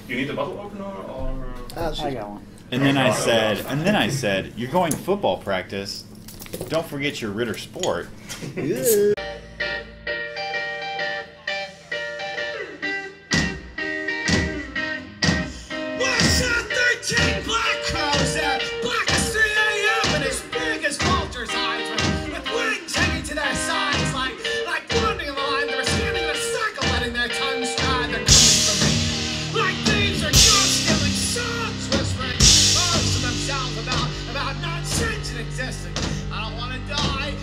You need the bottle opener or? I got one. And then I said, you're going to football practice. Don't forget your Ritter Sport. Yeah. What's up, 13 black crows there? Black as 3 a.m. and as big as vultures' eyes with wings hanging to their sides like wandering line. They're standing in a circle, letting their tongues stride. They're coming for me. Like thieves or God-stealing songs, whispering words to themselves about nonsense and existing. I don't want to die.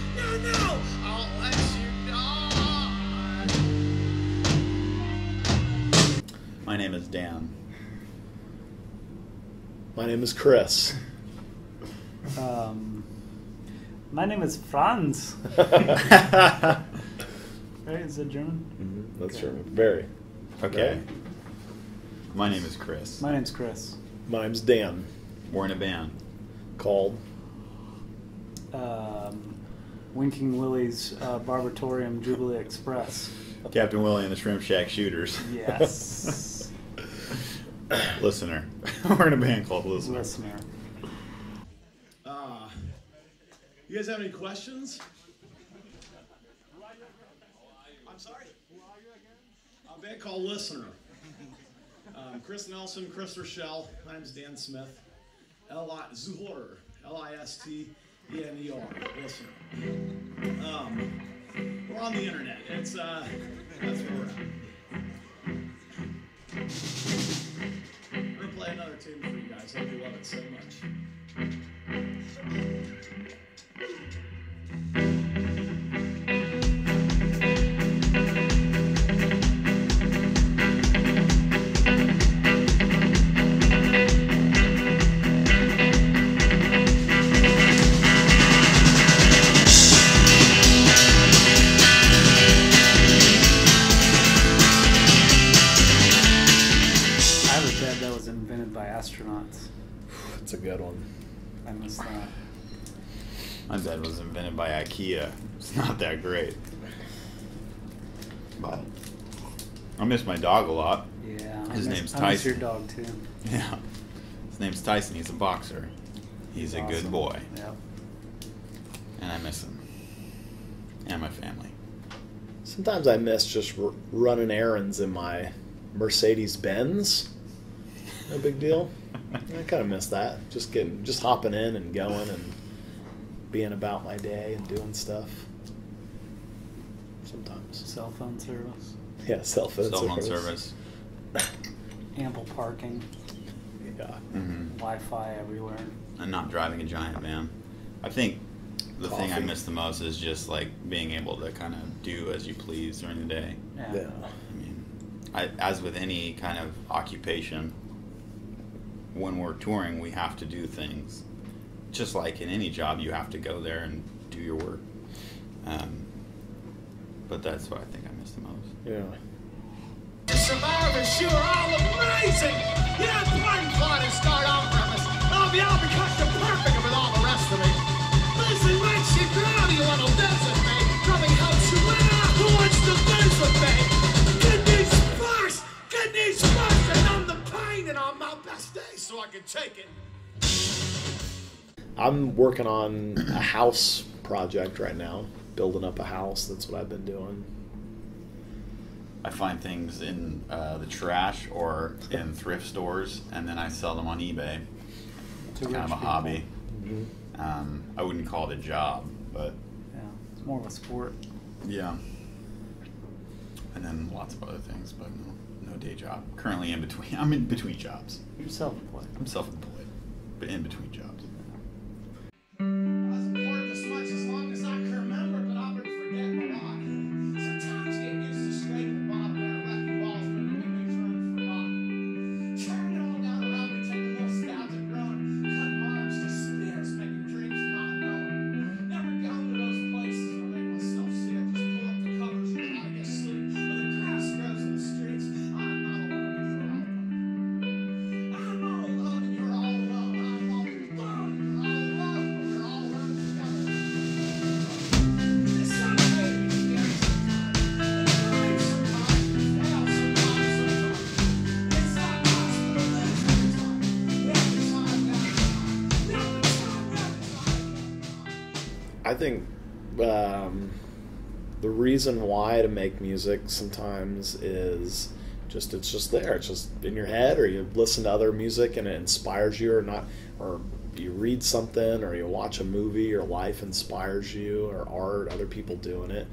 No, I'll let you die. My name is Dan. My name is Chris. My name is Franz. Right? Is that German? Mm-hmm. That's German. Very. Okay. My name is Chris. My name's Chris. My name's Dan. We're in a band. Called Winking Willie's Barbatorium Jubilee Express. Captain Willie and the Shrimp Shack Shooters. Yes. Listener. We're in a band called Listener. Listener. You guys have any questions? I'm sorry? A band called Listener. Chris Nelson, Chris Rochelle. My name's Dan Smith. Zuhor. L-I-S-T-E-N-E-R. Listener. We're on the internet. It's that's where we're at. We're gonna play another tune for you guys. I hope you love it so much. By astronauts. That's a good one. I missed that. My bed was invented by IKEA. It's not that great. But I miss my dog a lot. Yeah. His name's I Tyson. miss your dog too. Yeah. His name's Tyson. He's a boxer. He's a good awesome. boy. Yep. And I miss him. And my family. Sometimes I miss just running errands in my Mercedes Benz. No big deal. I kind of miss that. Just hopping in and going and being about my day and doing stuff. Sometimes. Cell phone service. Yeah, cell phone service. Ample parking. Yeah. Mm-hmm. Wi-Fi everywhere. And not driving a giant van. I think the thing I Coffee. miss the most is just like being able to kind of do as you please during the day. Yeah. I mean, as with any kind of occupation, when we're touring, we have to do things. Just like in any job, you have to go there and do your work. But that's what I think I miss the most. Yeah. Survivors, you are all amazing! You had one plot and start on premise. I'll be out because you're perfect with all the rest of me. Listen, makes you grow, you little desert me. Coming home to winner, who wants to dance with me? Get these first, and I'm the pain, and on my best day, so I can take it. I'm working on a house project right now. Building up a house. That's what I've been doing. I find things in the trash or in thrift stores, and then I sell them on eBay. It's kind of a hobby. Mm-hmm. I wouldn't call it a job, but yeah, it's more of a sport. Yeah. And then lots of other things, but no day job. Currently in between. I'm in between jobs. You're self-employed. I'm self-employed, but in between jobs. I wasn't bored this much as long as I can remember, but I've been forgetting a lot. Sometimes you get used to scraping the bottom there, wrecking balls, but it makes room for rock. Turning it all down around me, taking little stabs at growing, cutting arms to spears, making dreams not known. Never going to those places where they make myself sick. Just pull up the covers and try to get sleep. Where the grass grows in the streets. I'm not alone, you're all alone. I'm all alone and you're all alone. I'm all alone. I think the reason why to make music sometimes is it's just there. It's just in your head, or you listen to other music and it inspires you, or you read something, or you watch a movie, or life inspires you, or art, other people doing it,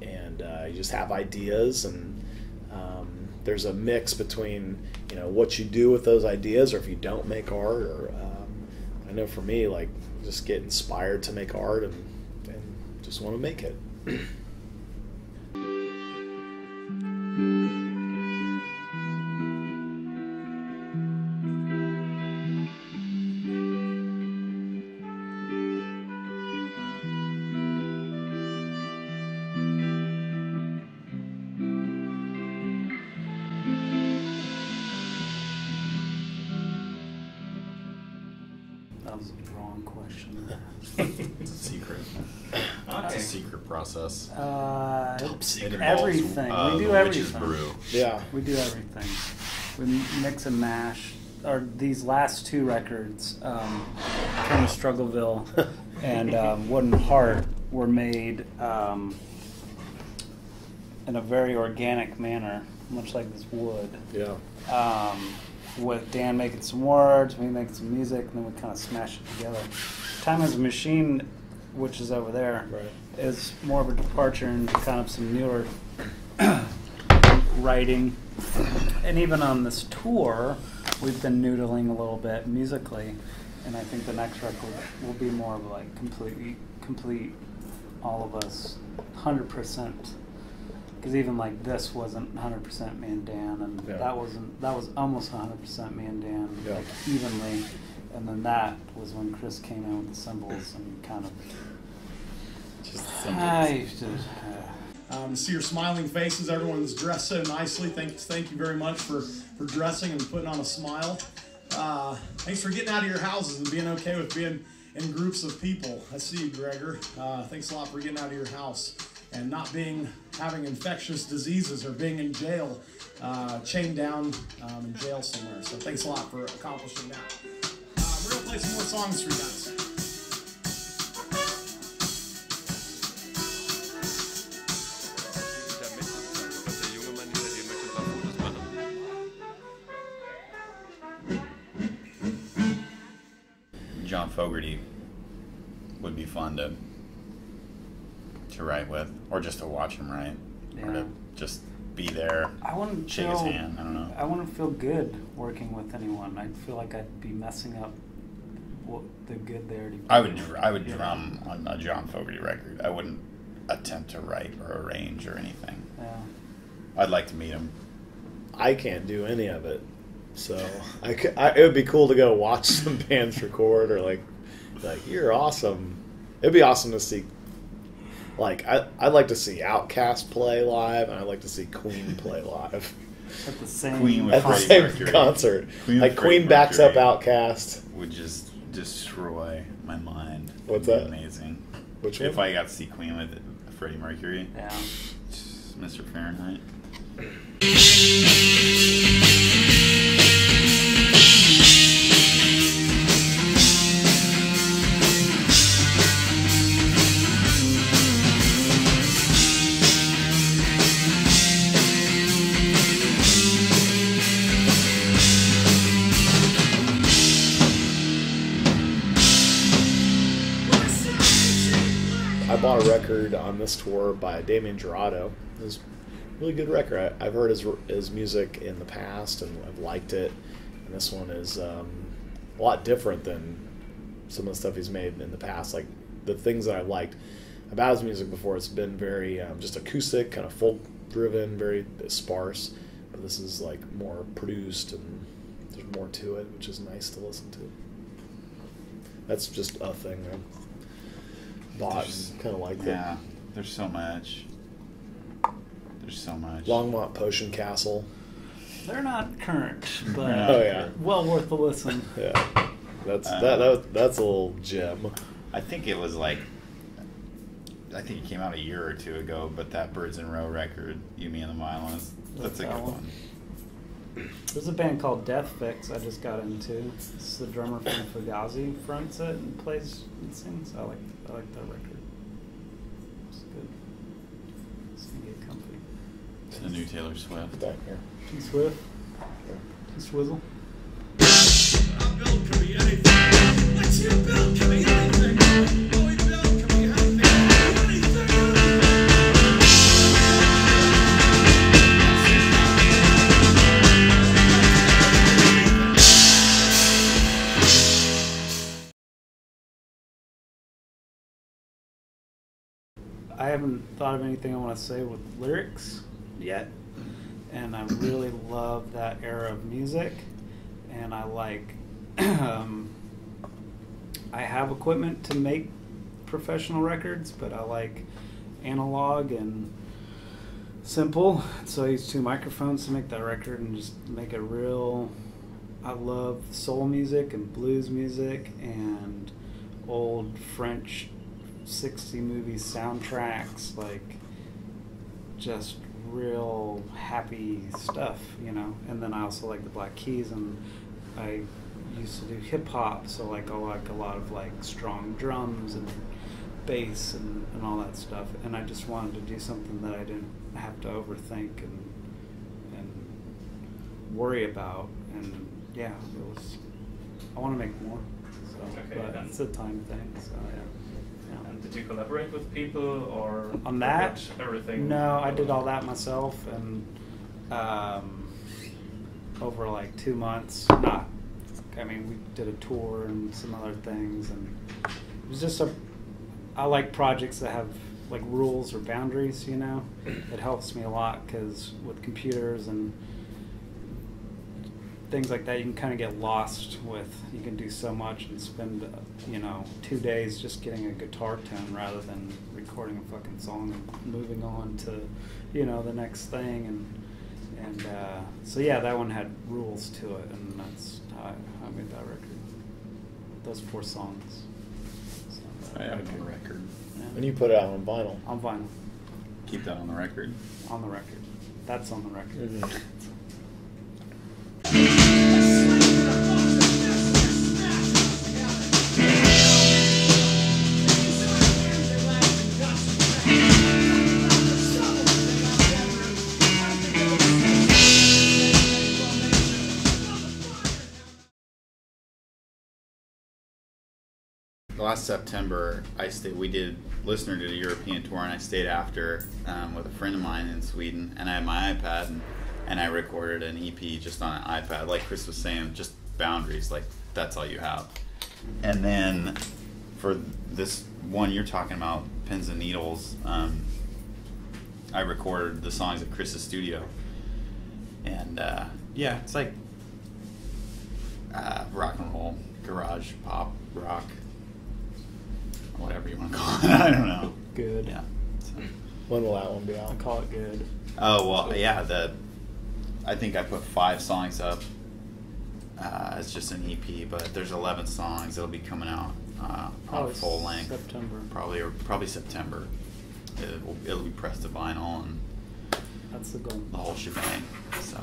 and you just have ideas, and there's a mix between what you do with those ideas, or if you don't make art, or I know for me, like, just get inspired to make art and just want to make it. That was the wrong question. It's a secret. Okay. It's a secret process. Top secret. It involves, Everything. We do the witch's everything. brew. Yeah. We do everything. We mix and mash. These last two records, Kind of Struggleville and Wooden Heart, were made in a very organic manner, much like this wood. Yeah. With Dan making some words, me making some music, and then we kind of smash it together. Time as a Machine, which is over there, Right. is more of a departure into kind of some newer writing. And even on this tour, we've been noodling a little bit musically, and I think the next record will be more of like complete, all of us, 100%. Because even like this wasn't 100% me and Dan, and Yeah. that was almost 100% me and Dan, Yeah. like evenly. And then that was when Chris came in with the cymbals and kind of. Just To see your smiling faces, everyone's dressed so nicely. Thank you very much for dressing and putting on a smile. Thanks for getting out of your houses and being okay with being in groups of people. I see you, Gregor. Thanks a lot for getting out of your house and not having infectious diseases or being in jail, chained down in jail somewhere. So thanks a lot for accomplishing that. We're going to play some more songs for you guys. John Fogerty would be fun to write with, or just to watch him write, or Yeah. to just be there, I wouldn't shake his hand. I don't know. I wouldn't feel good working with anyone. I'd feel like I'd be messing up the good they already. I would Yeah. drum on a John Fogerty record. I wouldn't attempt to write or arrange or anything. Yeah. I'd like to meet him. I can't do any of it, so it would be cool to go watch some bands record, or like you're awesome. It'd be awesome to see. Like I'd like to see Outkast play live, and I'd like to see Queen play live At the same. Queen with at the Freddie same Mercury. concert. Queen with Like Freddie Queen backs up Mercury Outkast. would just destroy my mind. What's It'd be that? Amazing. Which If one? I got to see Queen with Freddie Mercury, Yeah. Mr. Fahrenheit. I bought a record on this tour by Damien Jurado. It was a really good record. I've heard his music in the past, and I've liked it. And this one is a lot different than some of the stuff he's made in the past. Like, the things that I liked about his music before, it's been very just acoustic, kind of folk-driven, very sparse. But this is like more produced, and there's more to it, which is nice to listen to. That's just a thing I bought and kind of liked it. Yeah, there's so much. There's so much. Longmont Potion Castle. They're not current, but Oh, yeah. well worth the listen. Yeah, that's that's a little gem. I think it was like, I think it came out a year or two ago, but that Birds in Row record, You, Me, and the Violins, that's a That good one. one. There's a band called Death Fix I just got into. It's the drummer from Fugazi fronts it and plays and sings. I like that record. It's good. It's gonna get comfy. It's the new Taylor Swift. Back here. T Swift. T Swizzle. My bill could be anything. What's your bill? Could be anything. Boy, bill could be anything. I haven't thought of anything I want to say with lyrics yet, and I really love that era of music, and I like I have equipment to make professional records, but I like analog and simple, so I used 2 microphones to make that record and just make it real. I love soul music and blues music and old French 60 movie soundtracks, like just real happy stuff, you know. And then I also like the Black Keys, and I used to do hip hop, so like I like a lot of like strong drums and bass and all that stuff. And I just wanted to do something that I didn't have to overthink and worry about. And yeah, it was. I want to make more, so Okay, but then. it's a time thing. So yeah. And did you collaborate with people or On that? pretty much everything? No, I did all that myself, and over like 2 months. I mean, we did a tour and some other things, and it was just I like projects that have like rules or boundaries, you know. It helps me a lot because with computers and things like that, you can kind of get lost with. You can do so much and spend 2 days just getting a guitar tone rather than recording a fucking song and moving on to the next thing. And so yeah, that one had rules to it, and that's how I made that record. Those 4 songs. So, I have a good record. yeah. And you put it out on vinyl. On vinyl. Keep that on the record. On the record. That's on the record. Mhm. Last September, Listener did a European tour, and I stayed after with a friend of mine in Sweden, and I had my iPad, and I recorded an EP just on an iPad, like Chris was saying, just boundaries, like that's all you have. And then for this one you're talking about, Pins and Needles, I recorded the songs at Chris's studio, and yeah, it's like rock and roll, garage, pop, rock, whatever you want to call it. I don't know. Good. Yeah. So. When will that one be I out? call it good. Oh well, yeah. I think I put 5 songs up as just an EP, but there's 11 songs that'll be coming out on full length. September. Probably September. It'll be pressed to vinyl and That's the goal. the whole shebang. So.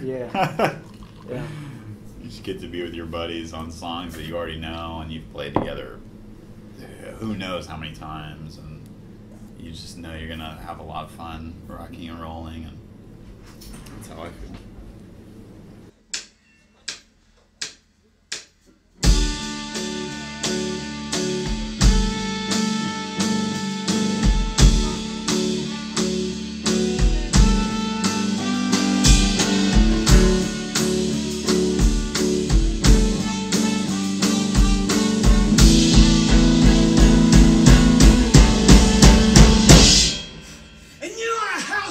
Yeah. Yeah. You just get to be with your buddies on songs that you already know and you've played together who knows how many times, and you just know you're gonna have a lot of fun rocking and rolling, and that's how I feel.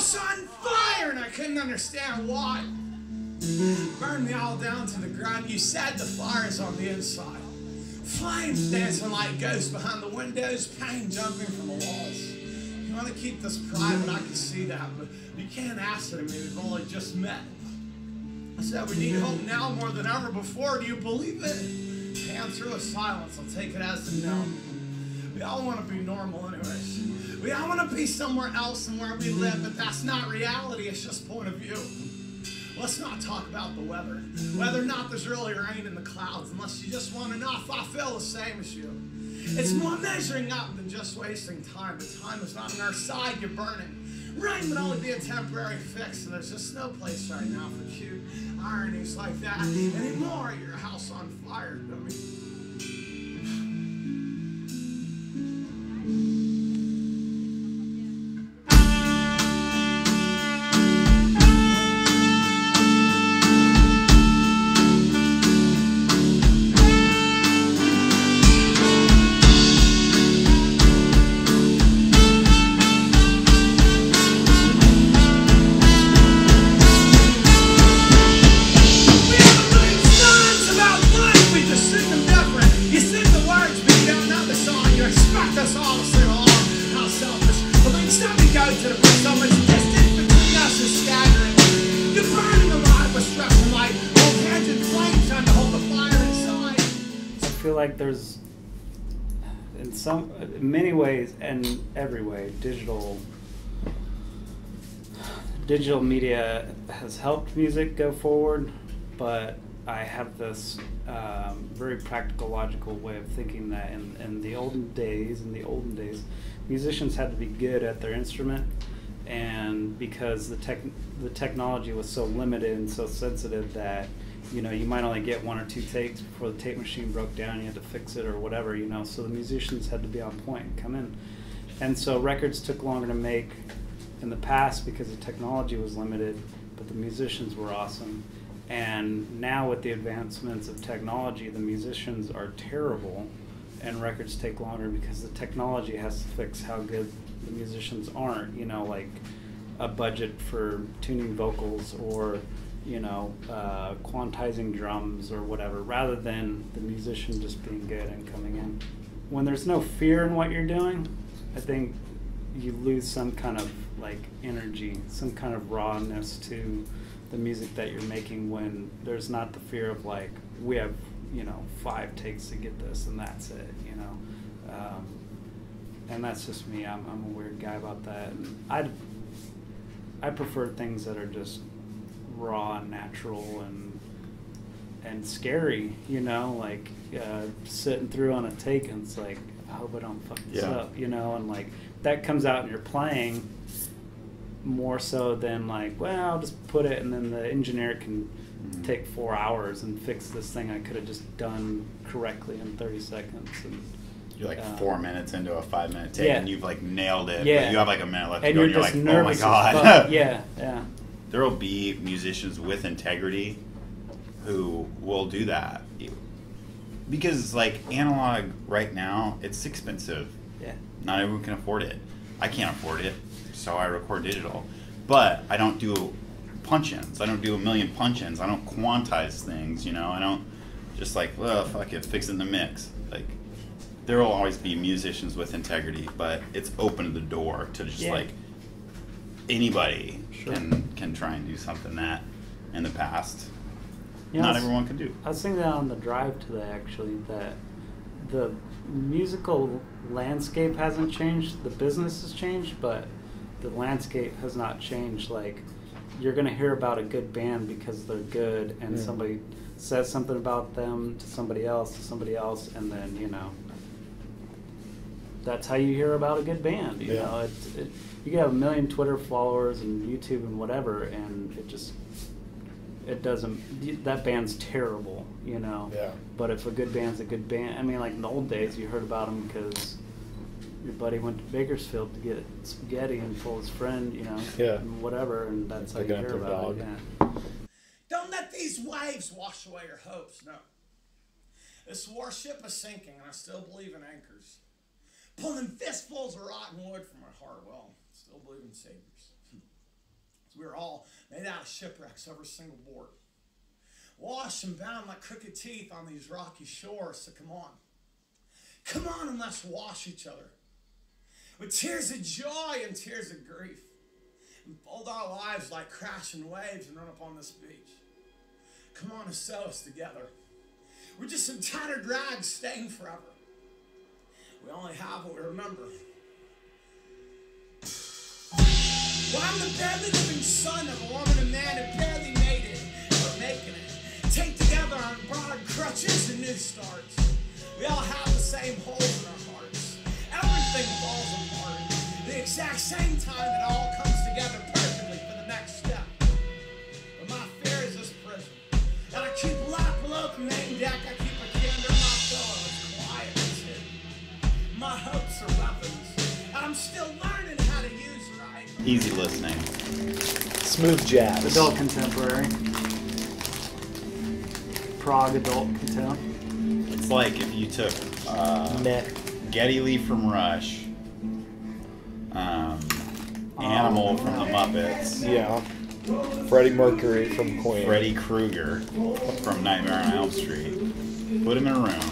house on fire, and I couldn't understand why. Burned me all down to the ground. You said the fire's on the inside. Flames dancing like ghosts behind the windows, pain jumping from the walls. You want to keep this private, I can see that, but you can't ask it of me. We've only just met. I said we need hope now more than ever before. Do you believe it? Hand through a silence. I'll take it as a no. We all want to be normal anyways. We all want to be somewhere else than where we live, but that's not reality. It's just point of view. Let's not talk about the weather. Whether or not there's really rain in the clouds, unless you just want to know if I feel the same as you. It's more measuring up than just wasting time. The time is not on our side, you're burning. Rain would only be a temporary fix, and there's just no place right now for cute ironies like that anymore. Your house on fire, dummy. There's in many ways and every way digital media has helped music go forward, but I have this very practical, logical way of thinking that in the olden days, musicians had to be good at their instrument, and because the technology was so limited and so sensitive that you might only get 1 or 2 takes before the tape machine broke down, you had to fix it or whatever, so the musicians had to be on point and come in. And so records took longer to make in the past because the technology was limited, but the musicians were awesome. And now with the advancements of technology, the musicians are terrible and records take longer because the technology has to fix how good the musicians aren't, like a budget for tuning vocals or quantizing drums or whatever, rather than the musician just being good and coming in. When there's no fear in what you're doing, I think you lose some kind of energy, some kind of rawness to the music that you're making when there's not the fear of we have 5 takes to get this and that's it, and that's just me. I'm a weird guy about that, and I prefer things that are just raw and natural and scary, sitting through on a take and it's I hope I don't fuck this up, and that comes out and you're playing more so than well, I'll just put it and then the engineer can take 4 hours and fix this thing I could have just done correctly in 30 seconds. And you're 4 minutes into a 5-minute take and you've nailed it, but you have a minute left to and go you're and you're oh my god. There will be musicians with integrity who will do that. Because analog right now, it's expensive. Yeah. Not everyone can afford it. I can't afford it, so I record digital. But I don't do punch-ins. I don't do a million punch-ins. I don't quantize things, I don't just well, fuck it, fix it in the mix. There will always be musicians with integrity, but it's opened the door to just anybody can try and do something that in the past not everyone could do. I was thinking that on the drive today, actually, that the musical landscape hasn't changed, the business has changed, but the landscape has not changed. You're going to hear about a good band because they're good, and somebody says something about them to somebody else, and then, that's how you hear about a good band. You know, you can have 1 million Twitter followers and YouTube and whatever, and it doesn't. That band's terrible, Yeah. But if a good band's a good band, in the old days, you heard about them because your buddy went to Bakersfield to get spaghetti and told his friend, and whatever, and that's how you hear about it. Yeah. Don't let these waves wash away your hopes. No. This warship is sinking, and I still believe in anchors. Pulling fistfuls of rotten wood from my heart. Well, still believe in saviors. We were all made out of shipwrecks, every single board. Washed and bound like crooked teeth on these rocky shores. So come on. Come on and let's wash each other. With tears of joy and tears of grief. And fold our lives like crashing waves and run up on this beach. Come on and sew us together. We're just some tattered rags staying forever. We only have what we remember. Well, I'm the barely living son of a woman and man who barely made it, but making it. Take together on broad crutches and new starts. We all have the same holes in our hearts. Everything falls apart. The exact same time it all comes together perfectly for the next step. But my fear is this prison. And I keep locked below the main deck. I keep a candle in my pillow. It's quiet as hidden. My hopes are weapons. And I'm still learning how to use right. Easy listening. Smooth jazz. Adult contemporary. Prog adult contemporary. It's like if you took Meh. Geddy Lee from Rush, Animal from the Muppets, Yeah. Freddie Mercury from Queen. Freddy Krueger from Nightmare on Elm Street, put him in a room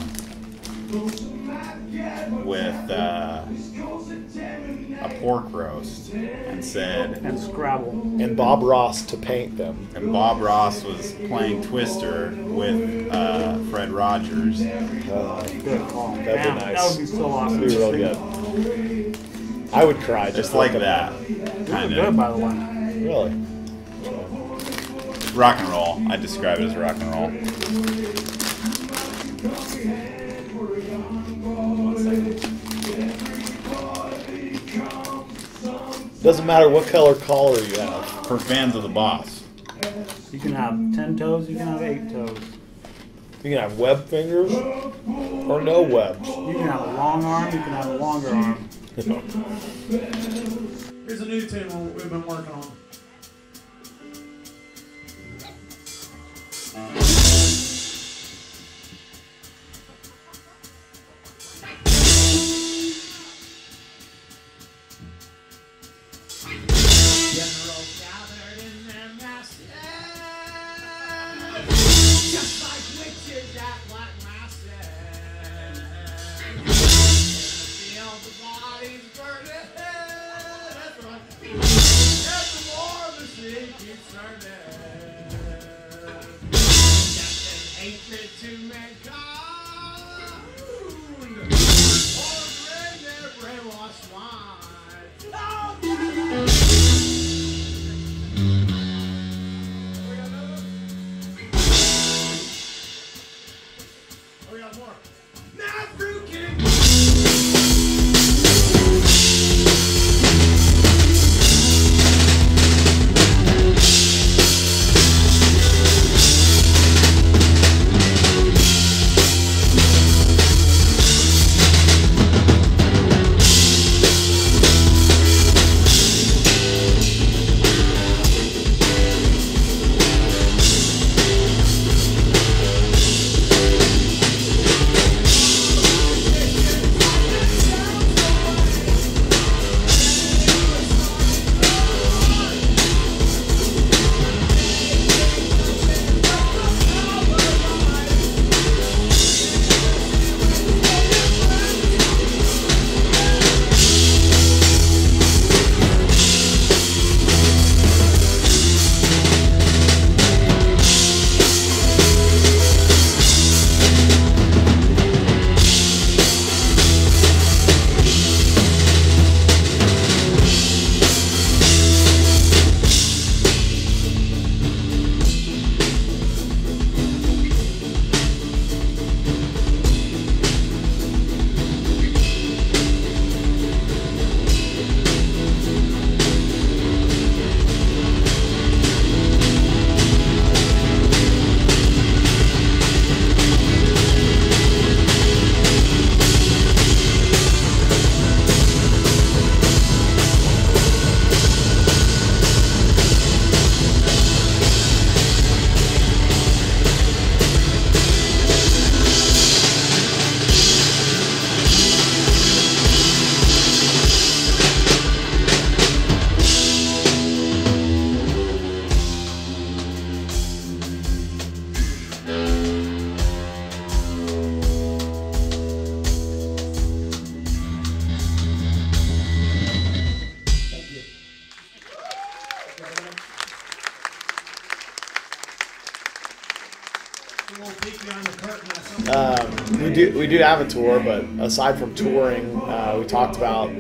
with a pork roast and said, And Scrabble. And Bob Ross to paint them. and Bob Ross was playing Twister with Fred Rogers. Good call. That'd be Damn, nice. That would be so awesome. It'd be real good. I would cry Just like looking that. at Really Kind good, of. by the way. it. Really? Rock and roll. I describe it as rock and roll. Doesn't matter what color collar you have. For fans of the boss. You can have 10 toes, you can have 8 toes. You can have web fingers or no webs. You can have a long arm, you can have a longer arm. Here's a new tune we've been working on. Generals gathered in their masses, just like witches at black masses. In the field, the bodies burning. That's right. And the war machine keeps turning. Death and hatred to mankind. Ordering their brainwashed minds. Oh, we got more. Not Lukin. We do have a tour, but aside from touring, we talked about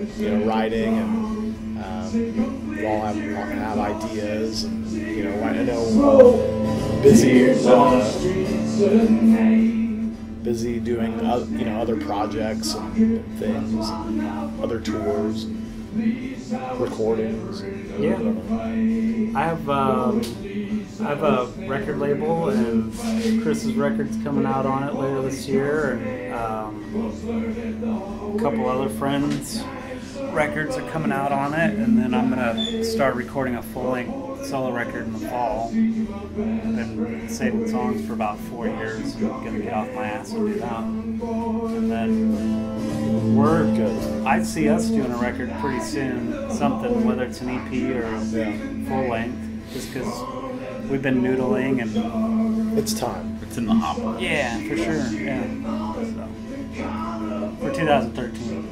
writing, and we all have ideas. And, I know busy doing other projects and things, and other tours, and recordings. Yeah, I have a record label, and Chris's record's coming out on it later this year, and a couple other friends' records are coming out on it, and then I'm gonna start recording a full-length solo record in the fall. I've been saving songs for about 4 years, and I'm gonna get off my ass and do that. And then we're good. I see us doing a record pretty soon, something, whether it's an EP or a full length, just because we've been noodling and it's time. It's in the hopper. Yeah, for sure. Yeah. So, for 2013.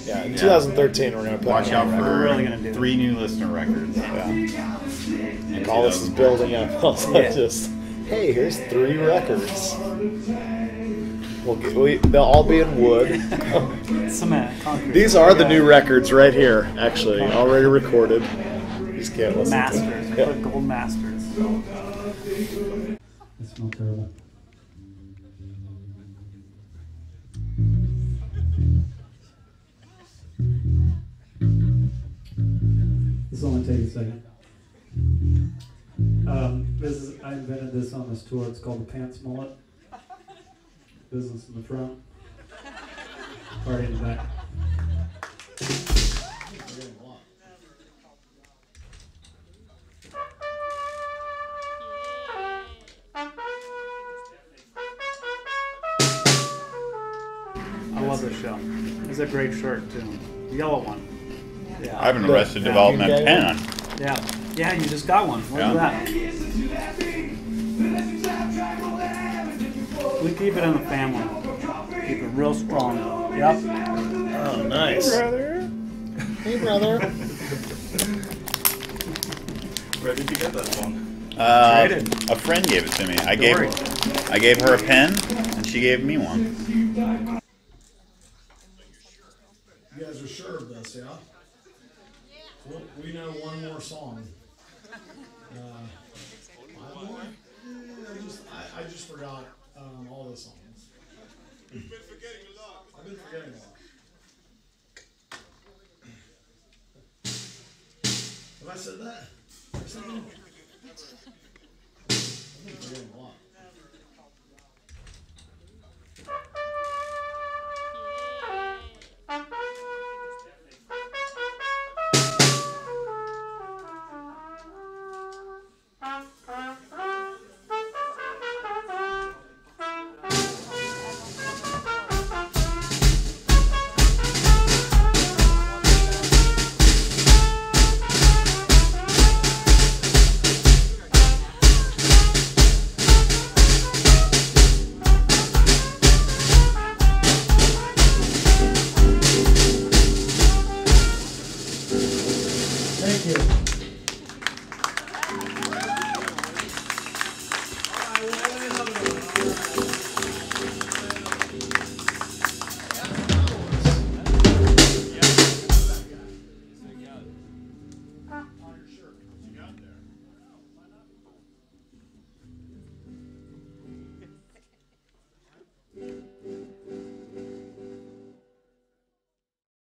Yeah, in 2013 we're gonna put Watch out for We're really gonna do 3 new listener records. Yeah. And all this is building up. Also, just hey, here's 3 records. They'll all be in wood. Cement, concrete. These are the new records right here, actually, already recorded. You just can't listen Masters. to them. Put gold masters. They smell terrible. This will only take a second. I invented this on this tour. It's called the pants mullet. Business in the front, party in the back. I love this show. It's a great shirt too. The yellow one. Yeah. I have an Arrested Development pen on. Yeah. Yeah, you just got one. Look at that. We keep it in the family. Keep it real strong. Yep. Oh, nice. Hey, brother. Hey, brother. Where did you get that one? A friend gave it to me. I gave her a pen, and she gave me one. You guys are sure of this, yeah? Well, we know one more song. 5 more? I just forgot all the songs. You've been forgetting a lot. I've been forgetting a lot. Have I said that? Or something? I've been forgetting a lot.